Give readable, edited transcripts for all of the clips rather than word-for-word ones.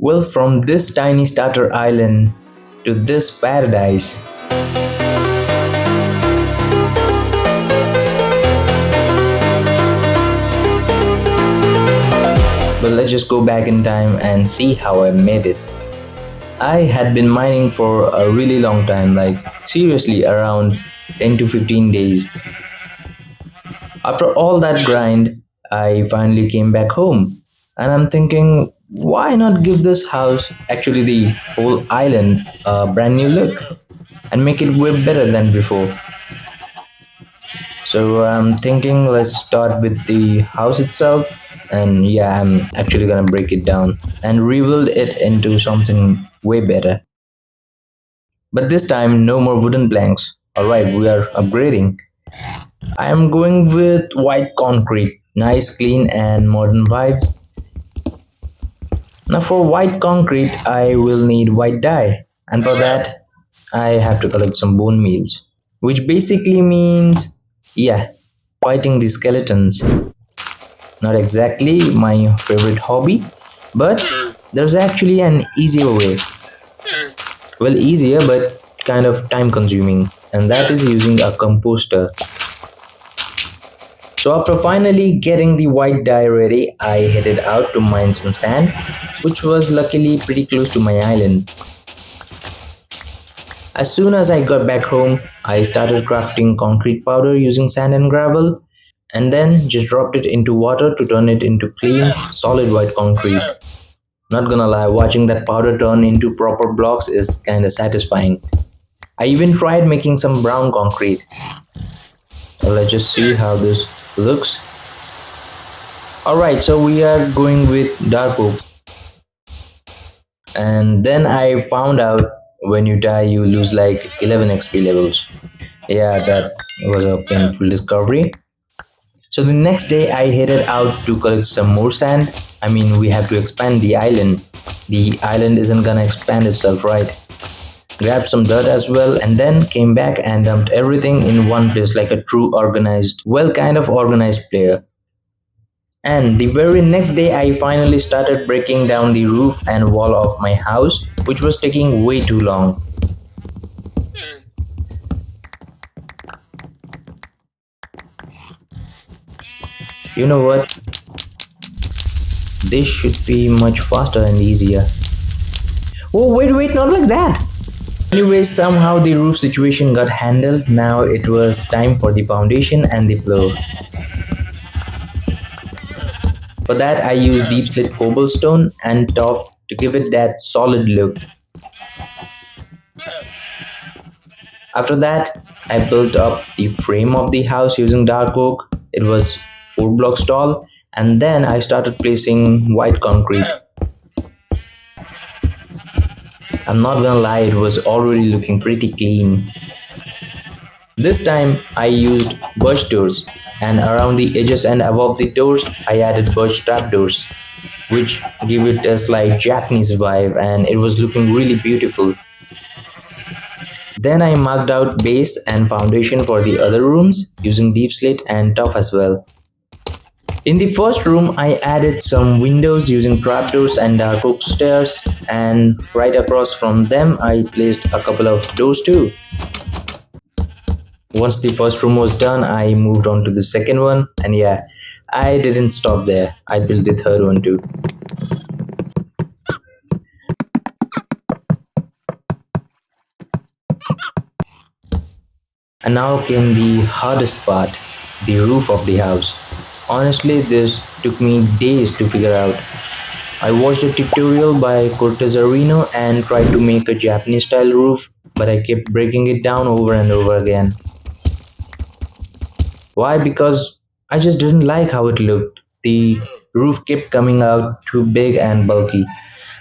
Well, from this tiny starter island to this paradise. But let's just go back in time and see how I made it. I had been mining for a really long time, like seriously around 10 to 15 days. After all that grind, I finally came back home. And I'm thinking, why not give this house, actually the whole island, a brand new look and make it way better than before? So I'm thinking let's start with the house itself. And yeah, I'm actually gonna break it down and rebuild it into something way better. But this time, no more wooden planks. Alright, we are upgrading. I am going with white concrete, nice, clean, and modern vibes. Now, for white concrete, I will need white dye, and for that, I have to collect some bone meals, which basically means, yeah, fighting the skeletons. Not exactly my favorite hobby, but there's actually an easier way. Well, easier, but kind of time consuming, and that is using a composter. So after finally getting the white dye ready, I headed out to mine some sand, which was luckily pretty close to my island. As soon as I got back home, I started crafting concrete powder using sand and gravel, and then just dropped it into water to turn it into clean, solid white concrete. Not gonna lie, watching that powder turn into proper blocks is kinda satisfying. I even tried making some brown concrete. So let's just see how this looks. Alright, so we are going with dark oak. And then I found out when you die you lose like 11 XP levels. Yeah, that was a painful discovery. So the next day I headed out to collect some more sand. I mean, we have to expand the island. The island isn't gonna expand itself, right? Grabbed some dirt as well and then came back and dumped everything in one place like a true organized, well, kind of organized player. And the very next day I finally started breaking down the roof and wall of my house, which was taking way too long. You know what? This should be much faster and easier. Oh, wait, not like that! Anyway, somehow the roof situation got handled. Now it was time for the foundation and the floor. For that, I used deep slit cobblestone and top to give it that solid look. After that, I built up the frame of the house using dark oak. It was 4 blocks tall, and then I started placing white concrete. I'm not gonna lie, it was already looking pretty clean. This time I used birch doors, and around the edges and above the doors I added birch trapdoors, which give it a slight Japanese vibe, and it was looking really beautiful. Then I marked out base and foundation for the other rooms using deep slit and tuff as well. In the first room, I added some windows using trapdoors and dark oak stairs, and right across from them, I placed a couple of doors too. Once the first room was done, I moved on to the second one, and yeah, I didn't stop there. I built the third one too. And now came the hardest part, the roof of the house. Honestly, this took me days to figure out. I watched a tutorial by Cortez Areno and tried to make a Japanese style roof, but I kept breaking it down over and over again. Why? Because I just didn't like how it looked. The roof kept coming out too big and bulky.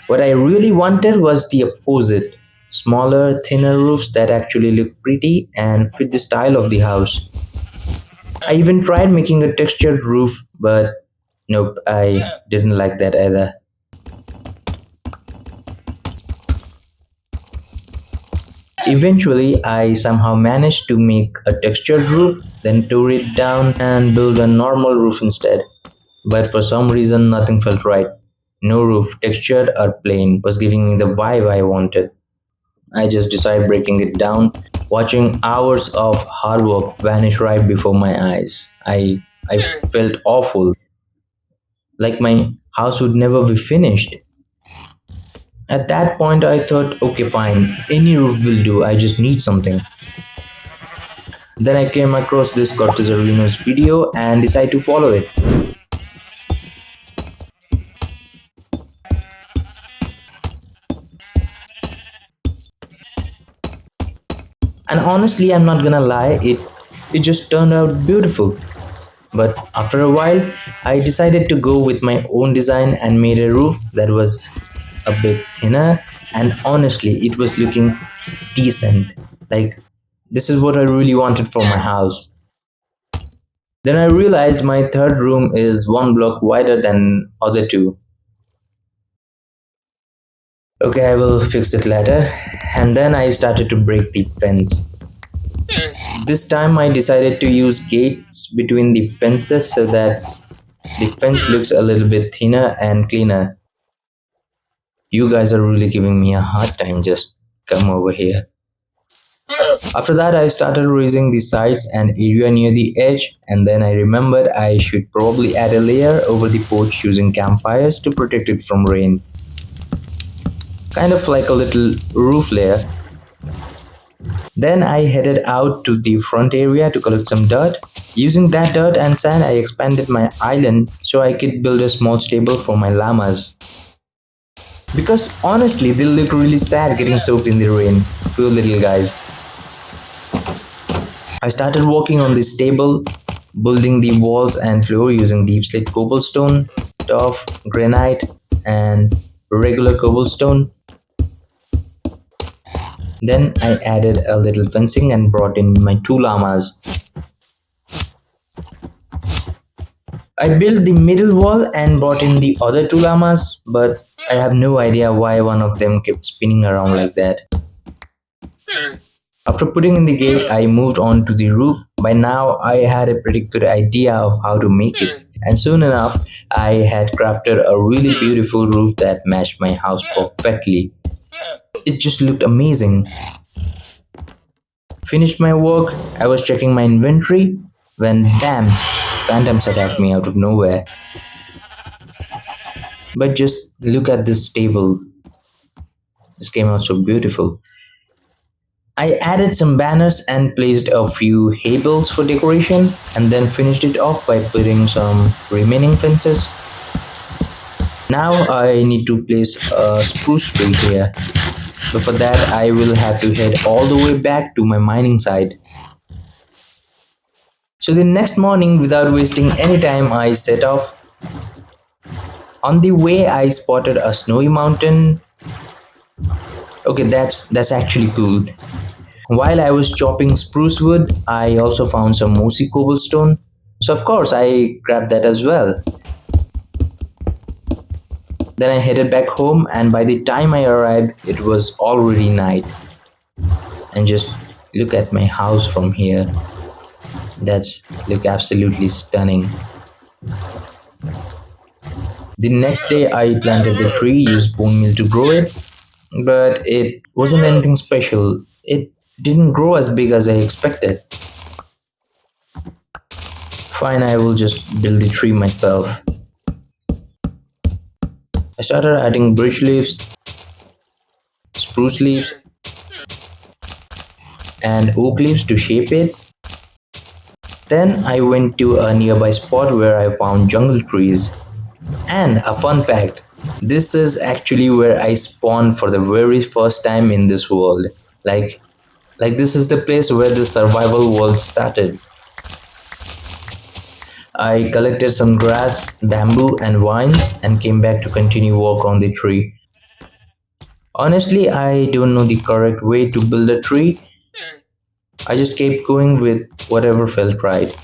What I really wanted was the opposite, smaller, thinner roofs that actually look pretty and fit the style of the house. I even tried making a textured roof, but nope, I didn't like that either. Eventually, I somehow managed to make a textured roof, then tore it down and built a normal roof instead. But for some reason, nothing felt right. No roof, textured or plain, was giving me the vibe I wanted. I just decided breaking it down, watching hours of hard work vanish right before my eyes. I felt awful, like my house would never be finished. At that point, I thought, okay, fine, any roof will do, I just need something. Then I came across this Cortezarino's video and decided to follow it. And honestly, I'm not gonna lie, it just turned out beautiful. But after a while, I decided to go with my own design and made a roof that was a bit thinner, and honestly, it was looking decent. Like, this is what I really wanted for my house. Then I realized my third room is one block wider than other two. Okay, I will fix it later. And then I started to break the fence. This time I decided to use gates between the fences so that the fence looks a little bit thinner and cleaner. You guys are really giving me a hard time, just come over here. After that, I started raising the sides and area near the edge, and then I remembered I should probably add a layer over the porch using campfires to protect it from rain. Kind of like a little roof layer. Then I headed out to the front area to collect some dirt. Using that dirt and sand, I expanded my island so I could build a small stable for my llamas. Because honestly, they look really sad getting soaked in the rain. Poor little guys. I started working on this stable, building the walls and floor using deep slate cobblestone, tough granite, and regular cobblestone. Then I added a little fencing and brought in my two llamas. I built the middle wall and brought in the other two llamas, but I have no idea why one of them kept spinning around like that. After putting in the gate, I moved on to the roof. By now, I had a pretty good idea of how to make it. And soon enough, I had crafted a really beautiful roof that matched my house perfectly. It just looked amazing. Finished my work, I was checking my inventory when bam, phantoms attacked me out of nowhere. But just look at this table. This came out so beautiful. I added some banners and placed a few hay bales for decoration and then finished it off by putting some remaining fences. Now I need to place a spruce tree here. But for that I will have to head all the way back to my mining site. So the next morning, without wasting any time, I set off. On the way I spotted a snowy mountain. Okay, that's actually cool. While I was chopping spruce wood, I also found some mossy cobblestone. So of course I grabbed that as well. Then I headed back home, and by the time I arrived, it was already night. And just look at my house from here. That's look absolutely stunning. The next day I planted the tree, used bone meal to grow it, but it wasn't anything special. It didn't grow as big as I expected. Fine, I will just build the tree myself. I started adding birch leaves, spruce leaves, and oak leaves to shape it. Then I went to a nearby spot where I found jungle trees. And a fun fact, this is actually where I spawned for the very first time in this world. Like, like this is the place where the survival world started. I collected some grass, bamboo, and vines and came back to continue work on the tree. Honestly, I don't know the correct way to build a tree. I just kept going with whatever felt right.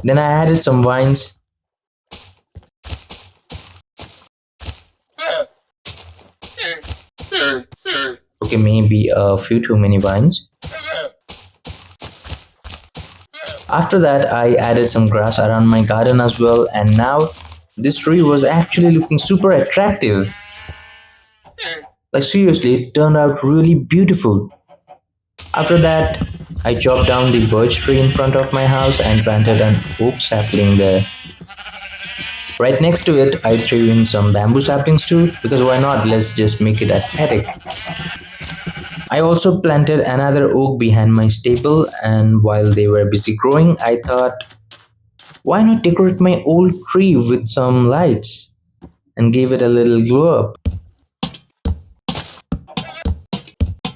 Then I added some vines. Okay, maybe a few too many vines. After that, I added some grass around my garden as well, and now this tree was actually looking super attractive. Like, seriously, it turned out really beautiful. After that, I chopped down the birch tree in front of my house and planted an oak sapling there. Right next to it, I threw in some bamboo saplings too, because why not? Let's just make it aesthetic. I also planted another oak behind my stable, and while they were busy growing, I thought, why not decorate my old tree with some lights and give it a little glow up?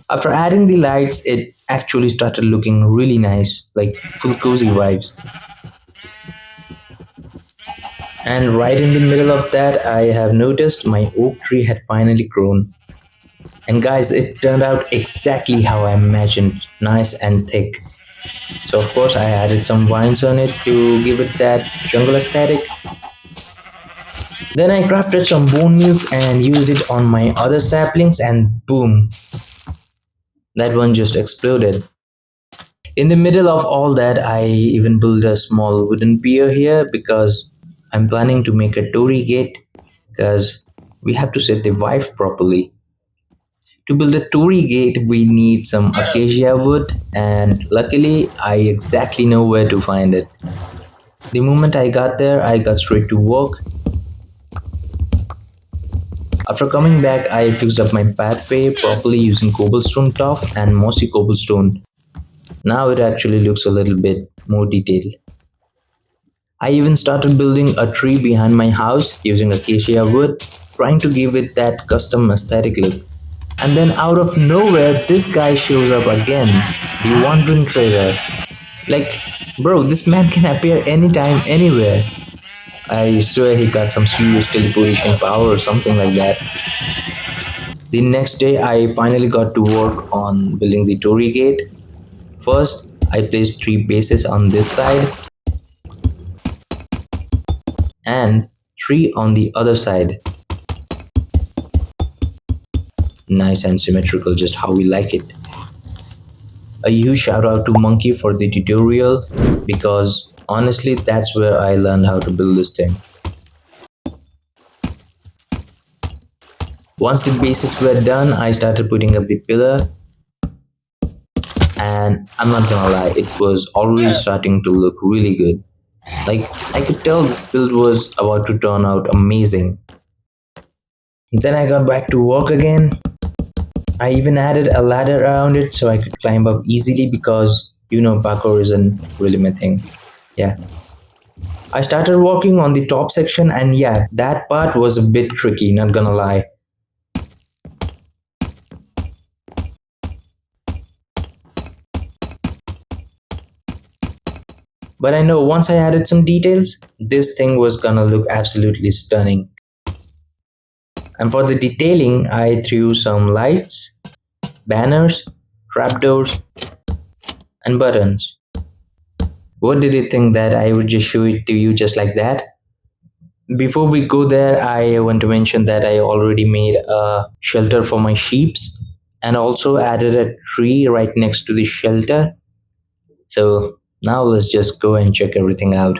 After adding the lights, it actually started looking really nice, like full cozy vibes. And right in the middle of that, I have noticed my oak tree had finally grown. And guys, it turned out exactly how I imagined, nice and thick. So of course I added some vines on it to give it that jungle aesthetic. Then I crafted some bone meals and used it on my other saplings, and boom, that one just exploded. In the middle of all that, I even built a small wooden pier here because I'm planning to make a torii gate because we have to set the vibe properly. To build a torii gate, we need some acacia wood, and luckily, I exactly know where to find it. The moment I got there, I got straight to work. After coming back, I fixed up my pathway properly using cobblestone tuff and mossy cobblestone. Now it actually looks a little bit more detailed. I even started building a tree behind my house using acacia wood, trying to give it that custom aesthetic look. And then out of nowhere, this guy shows up again, the wandering trader. Like, bro, this man can appear anytime, anywhere. I swear he got some serious teleportation power or something like that. The next day, I finally got to work on building the torii gate. First, I placed three bases on this side and three on the other side. Nice and symmetrical, just how we like it. A huge shout out to Monkey for the tutorial because honestly, that's where I learned how to build this thing. Once the bases were done, I started putting up the pillar, and I'm not gonna lie, it was already starting to look really good. Like, I could tell this build was about to turn out amazing. Then I got back to work again. I even added a ladder around it so I could climb up easily because parkour isn't really my thing. Yeah. I started working on the top section, and yeah, that part was a bit tricky, not gonna lie. But I know once I added some details, this thing was gonna look absolutely stunning. And for the detailing, I threw some lights, banners, trapdoors, and buttons. What did you think that I would just show it to you just like that? Before we go there, I want to mention that I already made a shelter for my sheeps and also added a tree right next to the shelter. So now let's just go and check everything out.